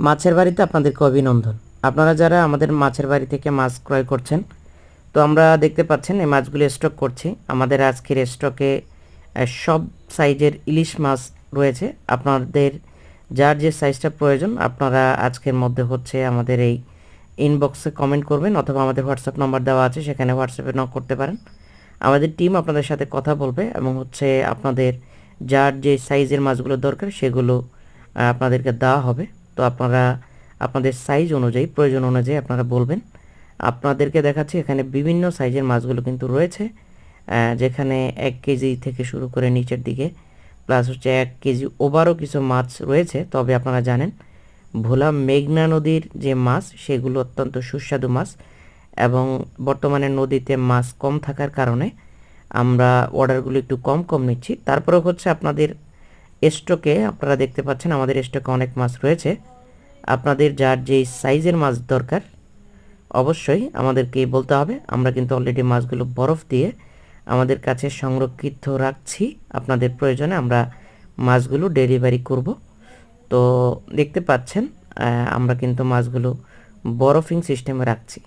মাছের বাড়িতে আপনাদেরকে অভিনন্দন। আপনারা যারা আমাদের মাছের বাড়ি থেকে মাছ ক্রয় করছেন, তো আমরা দেখতে পাচ্ছেন এই মাছগুলি স্টক করছি। আমাদের আজকের স্টকে সব সাইজের ইলিশ মাছ রয়েছে। আপনাদের যার যে সাইজটা প্রয়োজন আপনারা আজকের মধ্যে আমাদের এই ইনবক্সে কমেন্ট করবেন, অথবা আমাদের হোয়াটসঅ্যাপ নাম্বার দেওয়া আছে, সেখানে হোয়াটসঅ্যাপে নক করতে পারেন। আমাদের টিম আপনাদের সাথে কথা বলবে এবং আপনাদের যার যে সাইজের মাছগুলো দরকার সেগুলো আপনাদেরকে দেওয়া হবে। তো আপনারা আপনাদের সাইজ অনুযায়ী, প্রয়োজন অনুযায়ী আপনারা বলবেন। আপনাদেরকে দেখাচ্ছি এখানে বিভিন্ন সাইজের মাছগুলো কিন্তু রয়েছে, যেখানে 1 কেজি থেকে শুরু করে নিচের দিকে প্লাস 1 কেজি ওভারও কিছু মাছ রয়েছে। তবে আপনারা জানেন ভোলা মেঘনা নদীর যে মাছ সেগুলো অত্যন্ত সুস্বাদু মাছ, এবং বর্তমানে নদীতে মাছ কম থাকার কারণে আমরা অর্ডারগুলো একটু কম কম নিচ্ছি। তারপরেও আপনাদের স্টকে আপনারা দেখতে পাচ্ছেন আমাদের স্টকে অনেক মাছ রয়েছে। আপনাদের যার যেই সাইজের মাছ দরকার অবশ্যই আমাদেরকে বলতে হবে। আমরা কিন্তু অলরেডি মাছগুলো বরফ দিয়ে আমাদের কাছে সংরক্ষিত রাখছি। আপনাদের প্রয়োজনে আমরা মাছগুলো ডেলিভারি করব। তো দেখতে পাচ্ছেন আমরা কিন্তু মাছগুলো বরফিং সিস্টেমে রাখছি।